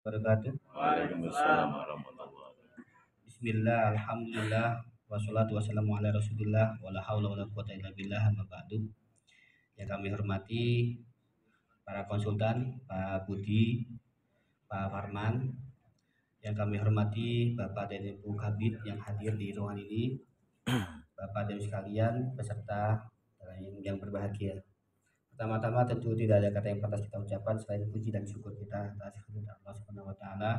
Wabarakatuh. Waalaikumsalam warahmatullahi wabarakatuh. Bismillah, alhamdulillah, wassalatu wassalamu ala rasulillah, wala hawla wala quwata illa billah, amma ba'du. Yang kami hormati para konsultan, Pak Budi, Pak Farman, yang kami hormati Bapak dan Ibu Kabid yang hadir di ruangan ini, Bapak dan Ibu sekalian, peserta yang berbahagia. Pertama-tama tentu tidak ada kata yang pantas kita ucapkan selain puji dan syukur kita atas kehadirat Allah Subhanahu wa taala.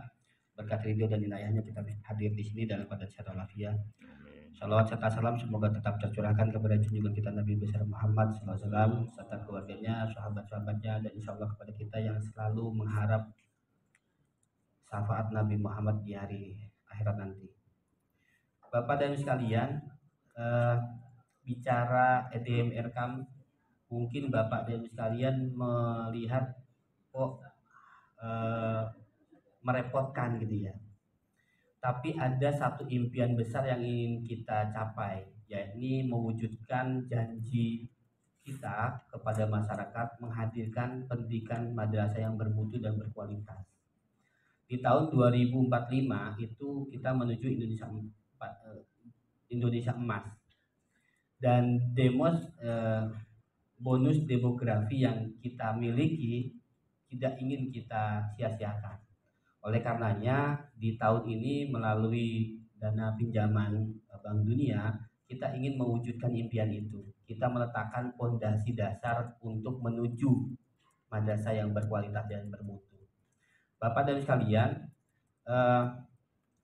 Berkat ridho dan inayahnya kita hadir di sini dalam keadaan sehat walafiat. Salawat serta salam semoga tetap tercurahkan kepada junjungan kita Nabi besar Muhammad SAW serta keluarganya, sahabat-sahabatnya, dan insya Allah kepada kita yang selalu mengharap syafaat Nabi Muhammad di hari akhirat nanti. Bapak dan Ibu sekalian, bicara EDM Erkam, mungkin Bapak dan Ibu sekalian melihat kok merepotkan gitu ya. Tapi ada satu impian besar yang ingin kita capai, yakni mewujudkan janji kita kepada masyarakat menghadirkan pendidikan madrasah yang bermutu dan berkualitas. Di tahun 2045 itu kita menuju Indonesia emas, dan bonus demografi yang kita miliki tidak ingin kita sia-siakan. Oleh karenanya di tahun ini melalui dana pinjaman Bank Dunia kita ingin mewujudkan impian itu. Kita meletakkan fondasi dasar untuk menuju madrasah yang berkualitas dan bermutu. Bapak dan sekalian,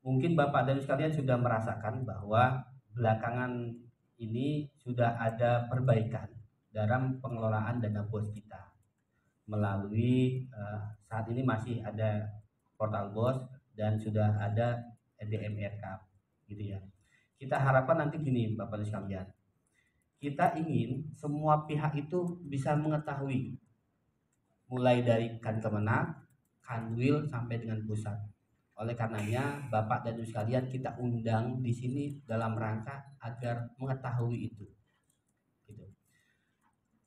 mungkin Bapak dan sekalian sudah merasakan bahwa belakangan ini sudah ada perbaikan dalam pengelolaan dana BOS kita melalui saat ini masih ada portal BOS dan sudah ada EDMRK gitu ya. Kita harapkan nanti gini Bapak dan sekalian, kita ingin semua pihak itu bisa mengetahui mulai dari Kemenak, Kanwil sampai dengan pusat. Oleh karenanya Bapak dan Ibu sekalian kita undang di sini dalam rangka agar mengetahui itu. Gitu.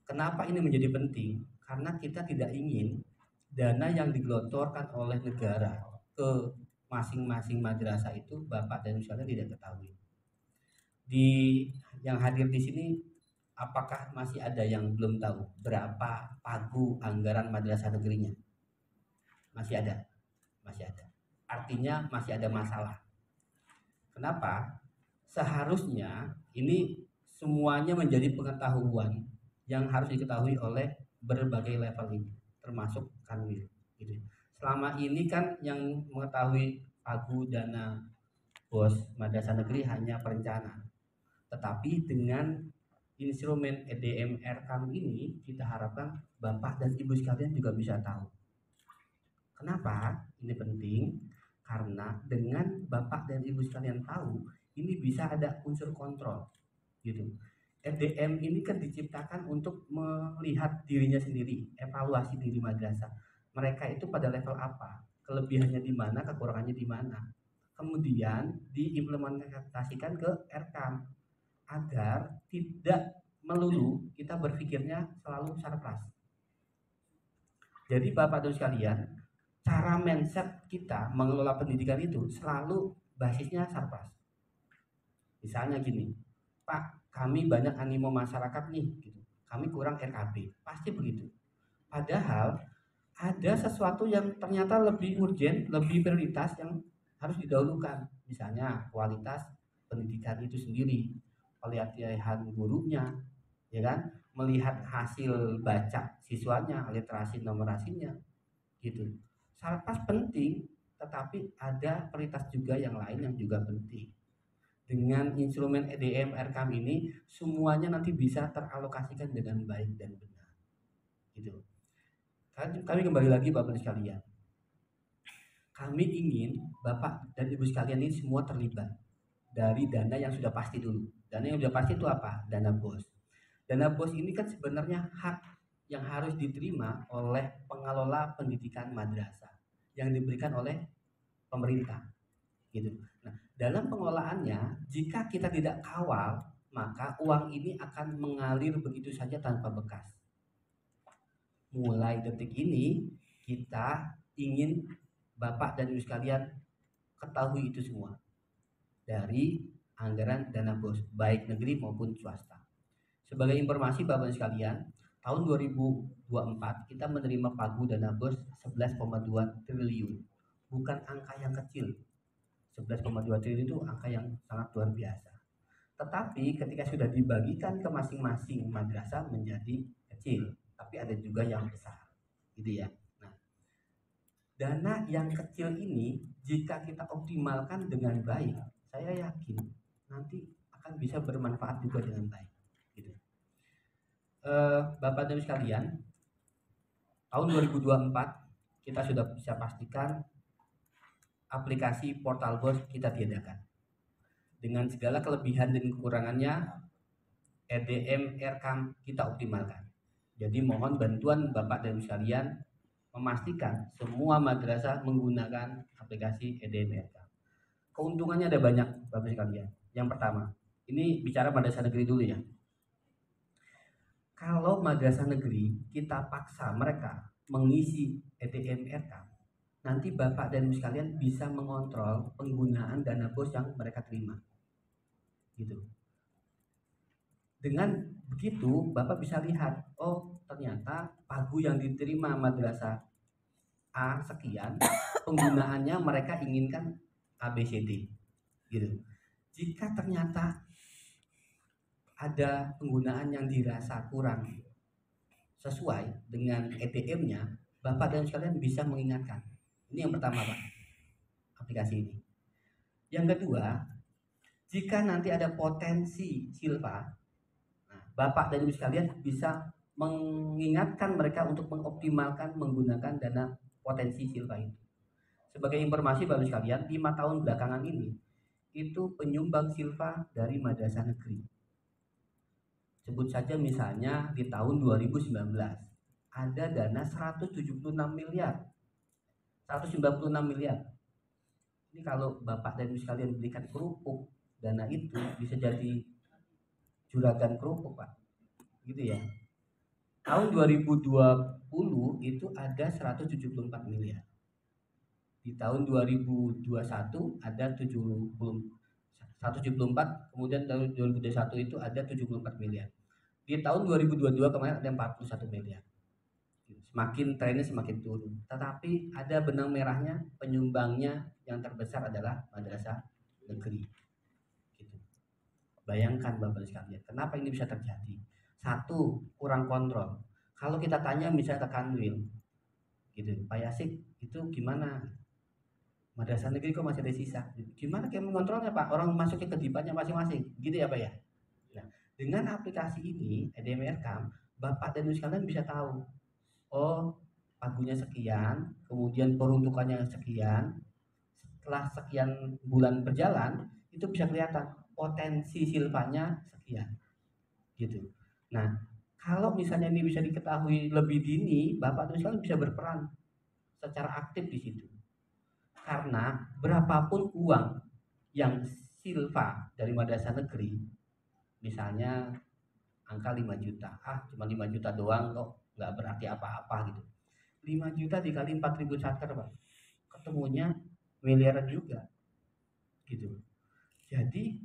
Kenapa ini menjadi penting? Karena kita tidak ingin dana yang digelontorkan oleh negara ke masing-masing madrasah itu Bapak dan Ibu sekalian tidak ketahui. Di yang hadir di sini apakah masih ada yang belum tahu berapa pagu anggaran madrasah negerinya? Masih ada. Artinya masih ada masalah. Kenapa? Seharusnya ini semuanya menjadi pengetahuan yang harus diketahui oleh berbagai level ini, termasuk Kanwil. Gitu. Selama ini kan yang mengetahui pagu dana BOS madrasah negeri hanya perencanaan. Tetapi dengan instrumen EDMR kami ini kita harapkan Bapak dan Ibu sekalian juga bisa tahu. Kenapa ini penting? Karena dengan Bapak dan Ibu sekalian tahu, ini bisa ada unsur kontrol gitu. EDM ini kan diciptakan untuk melihat dirinya sendiri, evaluasi diri madrasah. Mereka itu pada level apa? Kelebihannya di mana, kekurangannya di mana? Kemudian diimplementasikan ke RKAM agar tidak melulu kita berpikirnya selalu surplus. Jadi Bapak dan sekalian, cara mindset kita mengelola pendidikan itu selalu basisnya surplus. Misalnya gini, Pak, kami banyak animo masyarakat nih, gitu. Kami kurang RKB, pasti begitu. Padahal ada sesuatu yang ternyata lebih urgent, lebih prioritas yang harus didahulukan. Misalnya kualitas pendidikan itu sendiri, pelatihan gurunya, ya kan, melihat hasil baca siswanya, literasi numerasinya, gitu. Sarpas penting, tetapi ada prioritas juga yang lain yang juga penting. Dengan instrumen EDM RKAM ini semuanya nanti bisa teralokasikan dengan baik dan benar. Gitu. Kami kembali lagi Bapak dan sekalian. Kami ingin Bapak dan Ibu sekalian ini semua terlibat dari dana yang sudah pasti dulu. Dana yang sudah pasti itu apa? Dana BOS. Dana BOS ini kan sebenarnya hak yang harus diterima oleh pengelola pendidikan madrasah yang diberikan oleh pemerintah. Gitu. Nah, dalam pengelolaannya, jika kita tidak kawal, maka uang ini akan mengalir begitu saja tanpa bekas. Mulai detik ini, kita ingin Bapak dan Ibu sekalian ketahui itu semua dari anggaran dana BOS baik negeri maupun swasta. Sebagai informasi Bapak dan sekalian, tahun 2024 kita menerima pagu dana BOS 11,2 triliun. Bukan angka yang kecil. 11,2 triliun itu angka yang sangat luar biasa. Tetapi ketika sudah dibagikan ke masing-masing madrasah menjadi kecil, tapi ada juga yang besar, gitu ya. Nah, dana yang kecil ini jika kita optimalkan dengan baik, saya yakin nanti akan bisa bermanfaat juga dengan baik. Gitu. Bapak dan Ibu sekalian, tahun 2024 kita sudah bisa pastikan aplikasi portal BOS kita tiadakan. Dengan segala kelebihan dan kekurangannya, EDM Rekam kita optimalkan. Jadi mohon bantuan Bapak dan Ibu sekalian memastikan semua madrasah menggunakan aplikasi EDM Rekam. Keuntungannya ada banyak Bapak sekalian. Yang pertama, ini bicara madrasah negeri dulu ya. Kalau madrasah negeri kita paksa mereka mengisi EDM Rekam, nanti Bapak dan Ibu sekalian bisa mengontrol penggunaan dana BOS yang mereka terima. Gitu. Dengan begitu Bapak bisa lihat, oh ternyata pagu yang diterima madrasah A sekian, penggunaannya mereka inginkan ABCD gitu. Jika ternyata ada penggunaan yang dirasa kurang sesuai dengan EDM-nya, Bapak dan sekalian bisa mengingatkan. Ini yang pertama Pak, aplikasi ini. Yang kedua, jika nanti ada potensi silpa, Bapak dan Ibu sekalian bisa mengingatkan mereka untuk mengoptimalkan menggunakan dana potensi silpa itu. Sebagai informasi Bapak sekalian, 5 tahun belakangan ini itu penyumbang silpa dari madrasah negeri. Sebut saja misalnya di tahun 2019 ada dana 176 miliar. 196 miliar. Ini kalau Bapak dan Ibu sekalian belikan kerupuk, dana itu bisa jadi juragan kerupuk Pak, gitu ya. Tahun 2020 itu ada 174 miliar. Di tahun 2021 ada 174, kemudian tahun 2021 itu ada 74 miliar. Di tahun 2022 kemarin ada 41 miliar. Semakin trennya semakin turun. Tetapi ada benang merahnya, penyumbangnya yang terbesar adalah madrasah negeri. Gitu. Bayangkan Bapak sekalian, kenapa ini bisa terjadi? Satu, kurang kontrol. Kalau kita tanya misalnya ke Kanwil, gitu, Pak Yasik itu gimana? Madrasah negeri kok masih ada sisa? Gimana kayak mengontrolnya Pak? Orang masuknya ke dipanya masing-masing, gitu ya Pak ya? Nah, dengan aplikasi ini, EDM Rekam, Bapak dan Ibu sekalian bisa tahu, oh pagunya sekian, kemudian peruntukannya sekian, setelah sekian bulan berjalan, itu bisa kelihatan potensi silvanya sekian, gitu. Nah, kalau misalnya ini bisa diketahui lebih dini, Bapak dan sekalian bisa berperan secara aktif di situ. Karena berapapun uang yang silva dari madrasah negeri, misalnya angka 5 juta, cuma 5 juta doang kok, nggak berarti apa-apa gitu. 5 juta dikali 4.000 charter Pak, ketemunya miliaran juga, gitu. Jadi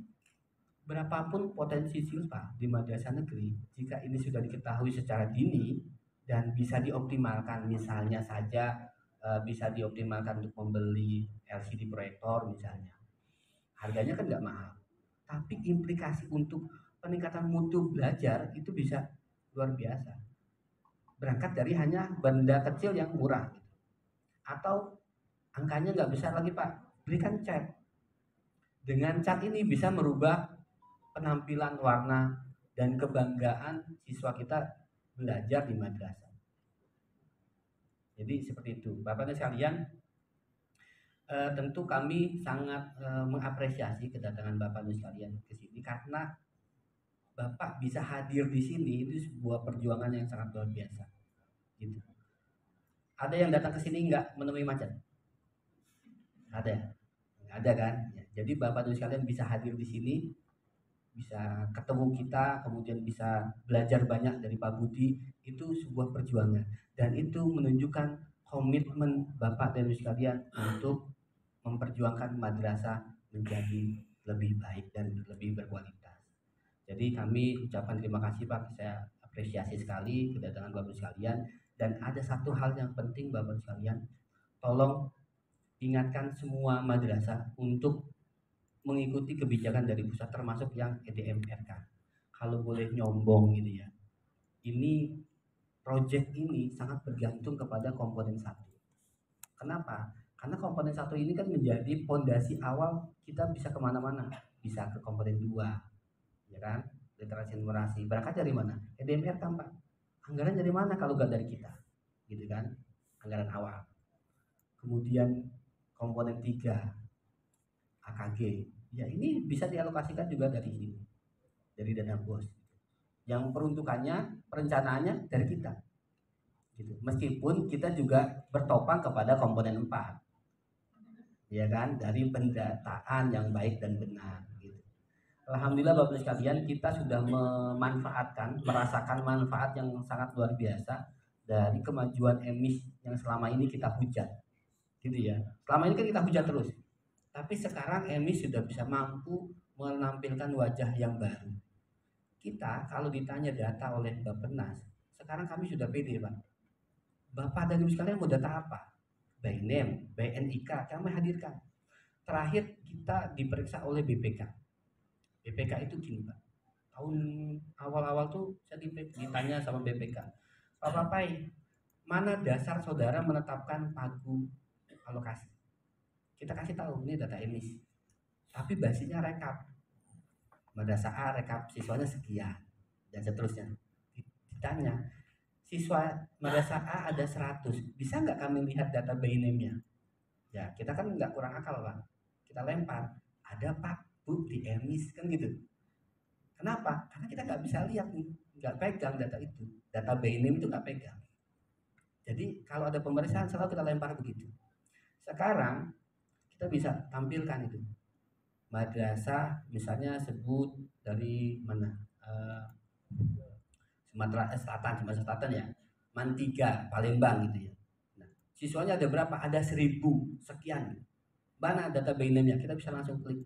berapapun potensi silpa di madrasah negeri, jika ini sudah diketahui secara dini dan bisa dioptimalkan, misalnya saja bisa dioptimalkan untuk membeli LCD proyektor misalnya, harganya kan nggak mahal, tapi implikasi untuk peningkatan mutu belajar itu bisa luar biasa. Berangkat dari hanya benda kecil yang murah, gitu. Atau angkanya nggak besar lagi Pak, berikan cat. Dengan cat ini bisa merubah penampilan warna dan kebanggaan siswa kita belajar di madrasah. Jadi seperti itu. Bapak dan sekalian, tentu kami sangat mengapresiasi kedatangan Bapak dan sekalian ke sini karena Bapak bisa hadir di sini itu sebuah perjuangan yang sangat luar biasa. Gitu. Ada yang datang ke sini nggak menemui macan? Ada, ada kan? Ya, jadi Bapak dan sekalian bisa hadir di sini, bisa ketemu kita, kemudian bisa belajar banyak dari Pak Budi, itu sebuah perjuangan dan itu menunjukkan komitmen Bapak dan Ibu sekalian untuk memperjuangkan madrasah menjadi lebih baik dan lebih berkualitas. Jadi kami ucapkan terima kasih Pak, saya apresiasi sekali kedatangan Bapak sekalian. Dan ada satu hal yang penting Bapak sekalian, tolong ingatkan semua madrasah untuk mengikuti kebijakan dari pusat termasuk yang EDMRK. Kalau boleh nyombong gitu ya, ini project ini sangat bergantung kepada komponen satu. Kenapa? Karena komponen satu ini kan menjadi fondasi awal kita bisa kemana-mana, bisa ke komponen dua, ya kan? Literasi numerasi. Berangkat dari mana? EDMR kan Pak. Anggaran dari mana kalau nggak dari kita, gitu kan? Anggaran awal. Kemudian komponen 3 AKG, ya ini bisa dialokasikan juga dari sini, dari dana bos. Yang peruntukannya, perencanaannya dari kita, gitu. Meskipun kita juga bertopang kepada komponen 4, ya kan, dari pendataan yang baik dan benar, gitu. Alhamdulillah Bapak sekalian, kita sudah merasakan manfaat yang sangat luar biasa dari kemajuan emis yang selama ini kita hujat, gitu ya. Selama ini kan kita hujat terus, tapi sekarang emis sudah bisa mampu menampilkan wajah yang baru. Kita kalau ditanya data oleh Bappenas, sekarang kami sudah pede Pak. Bapak dan Ibu sekalian mau data apa? By name, by NIK, kami hadirkan. Terakhir kita diperiksa oleh BPK. BPK itu gini Pak, tahun awal-awal tuh saya ditanya sama BPK, Pak Papai, mana dasar saudara menetapkan pagu alokasi? Kita kasih tahu, ini data emis, tapi basisnya rekap. Madrasah A rekap siswanya sekian, dan seterusnya. Ditanya, siswa madrasah A ada 100, bisa nggak kami lihat data by name-nya? Ya, kita kan nggak kurang akal Pak, kita lempar, ada Pak, Bu, di emis, kan gitu. Kenapa? Karena kita nggak bisa lihat nih, nggak pegang data itu, data by name itu nggak pegang. Jadi kalau ada pemeriksaan selalu kita lempar begitu. Sekarang kita bisa tampilkan itu. Madrasah misalnya sebut dari mana? Sumatera Selatan ya. Mantiga, Palembang gitu ya. Nah, siswanya ada berapa? Ada 1000 sekian. Mana data by name-nya? Kita bisa langsung klik.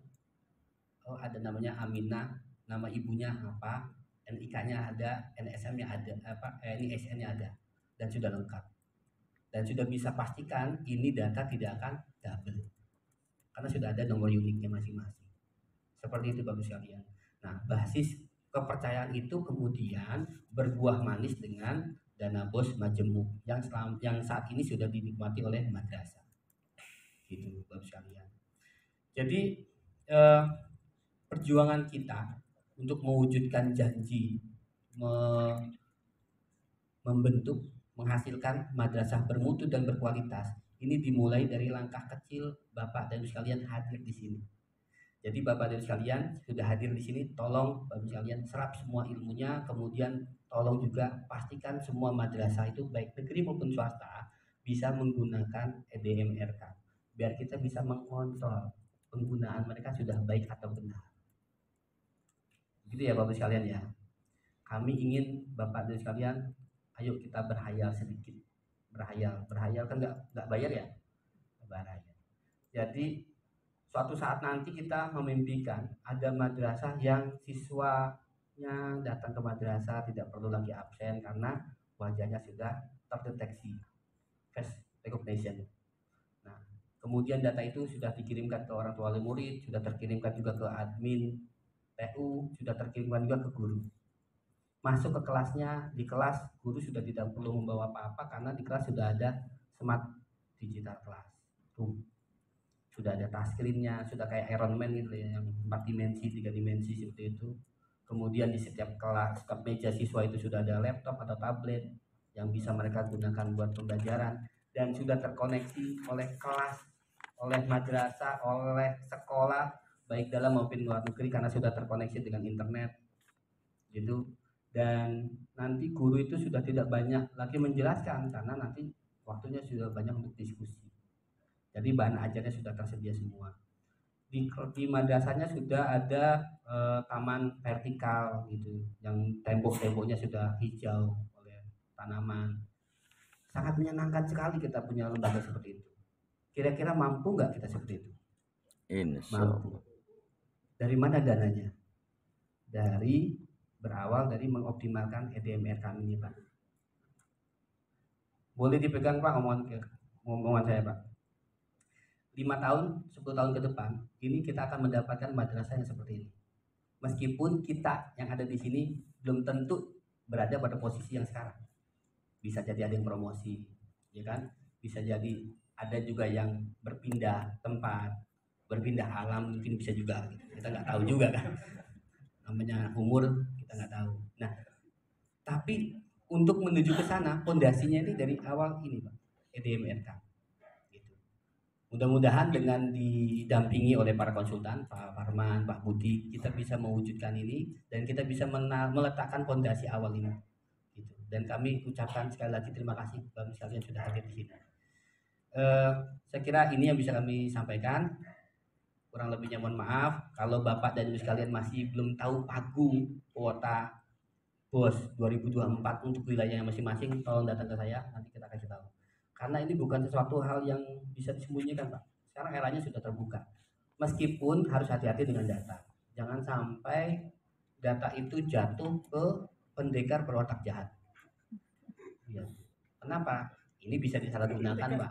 Oh, ada namanya Aminah, nama ibunya apa? NIK-nya ada, NSM-nya ada, NISN-nya ada, dan sudah lengkap. Dan sudah bisa pastikan ini data tidak akan double, karena sudah ada nomor uniknya masing-masing. Seperti itu Bapak sekalian. Nah, basis kepercayaan itu kemudian berbuah manis dengan dana bos majemuk yang saat ini sudah dinikmati oleh madrasah. Gitu Bapak sekalian. Jadi perjuangan kita untuk mewujudkan janji membentuk, menghasilkan madrasah bermutu dan berkualitas, ini dimulai dari langkah kecil Bapak dan Ibu sekalian hadir di sini. Jadi Bapak dan Ibu sekalian sudah hadir di sini, tolong Bapak sekalian serap semua ilmunya, kemudian tolong juga pastikan semua madrasah itu baik negeri maupun swasta bisa menggunakan EDMRK, biar kita bisa mengontrol penggunaan mereka sudah baik atau benar. Gitu ya Bapak sekalian ya. Kami ingin Bapak dan sekalian, ayo kita berhayal sedikit. Berhayal kan nggak bayar ya? Berhayal. Jadi suatu saat nanti kita memimpikan ada madrasah yang siswanya datang ke madrasah tidak perlu lagi absen karena wajahnya sudah terdeteksi face recognition. Nah, kemudian data itu sudah dikirimkan ke orang tua wali murid, sudah terkirimkan juga ke admin TU, sudah terkirimkan juga ke guru. Masuk ke kelasnya, di kelas guru sudah tidak perlu membawa apa-apa karena di kelas sudah ada smart digital class. Tuh, sudah ada touchscreen-nya, sudah kayak Iron Man gitu ya, yang 4 dimensi, 3 dimensi seperti itu. Kemudian di setiap kelas, setiap meja siswa itu sudah ada laptop atau tablet yang bisa mereka gunakan buat pembelajaran dan sudah terkoneksi oleh kelas, oleh madrasah, oleh sekolah baik dalam maupun luar negeri karena sudah terkoneksi dengan internet gitu. Dan nanti guru itu sudah tidak banyak lagi menjelaskan karena nanti waktunya sudah banyak untuk diskusi. Jadi bahan ajarnya sudah tersedia semua. Di madrasahnya sudah ada taman vertikal gitu, yang tembok-temboknya sudah hijau oleh tanaman. sangat menyenangkan sekali kita punya lembaga seperti itu. Kira-kira mampu nggak kita seperti itu? Insya Mampu. Allah. Dari mana dananya? Dari berawal dari mengoptimalkan EDMR kami ini, Pak. Boleh dipegang, Pak, omongan saya, Pak. 5 tahun, 10 tahun ke depan, ini kita akan mendapatkan madrasah yang seperti ini. Meskipun kita yang ada di sini belum tentu berada pada posisi yang sekarang. Bisa jadi ada yang promosi, ya kan? Bisa jadi ada juga yang berpindah tempat, berpindah alam, mungkin bisa juga. Kita nggak tahu juga kan. Namanya umur, kita nggak tahu. Nah, tapi untuk menuju ke sana, fondasinya ini dari awal ini, Pak, EDMRK. Gitu. Mudah-mudahan dengan didampingi oleh para konsultan, Pak Farman, Pak Budi, kita bisa mewujudkan ini dan kita bisa meletakkan fondasi awal ini. Gitu. Dan kami ucapkan sekali lagi terima kasih bagi sekalian sudah hadir di sini. Saya kira ini yang bisa kami sampaikan. Kurang lebihnya mohon maaf. Kalau Bapak dan Ibu sekalian masih belum tahu pagu kuota BOS 2024 untuk wilayahnya masing-masing, tolong datang ke saya, nanti kita kasih tahu. Karena ini bukan sesuatu hal yang bisa disembunyikan, Pak. Sekarang eranya sudah terbuka. Meskipun harus hati-hati dengan data. Jangan sampai data itu jatuh ke pendekar berotak jahat. Ya. Kenapa? Ini bisa disalahgunakan, Pak.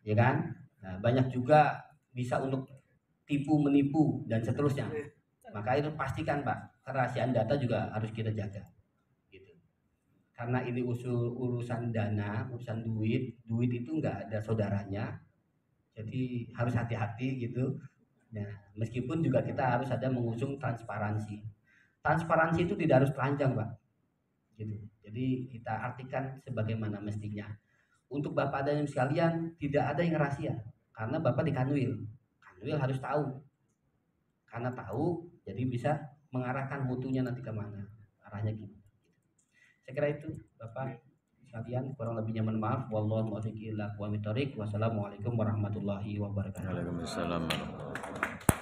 Ya kan? Nah, banyak juga bisa untuk tipu menipu dan seterusnya. Maka itu pastikan, Pak, kerahasiaan data juga harus kita jaga. Gitu. Karena ini urusan dana, urusan duit itu nggak ada saudaranya. Jadi harus hati-hati gitu. Nah, meskipun juga kita harus ada mengusung transparansi. Transparansi itu tidak harus telanjang, Pak. Gitu. Jadi kita artikan sebagaimana mestinya. Untuk Bapak dan Ibu sekalian, tidak ada yang rahasia karena Bapak di Kanwil. Kanwil harus tahu. Karena tahu, jadi bisa mengarahkan mutunya nanti kemana. Arahnya gitu. Saya kira itu, Bapak sekalian, kurang lebihnya mohon maaf. Wallahu muwaffiq ila aqwamit thoriq. Wassalamualaikum warahmatullahi wabarakatuh. Waalaikumsalam warahmatullahi wabarakatuh.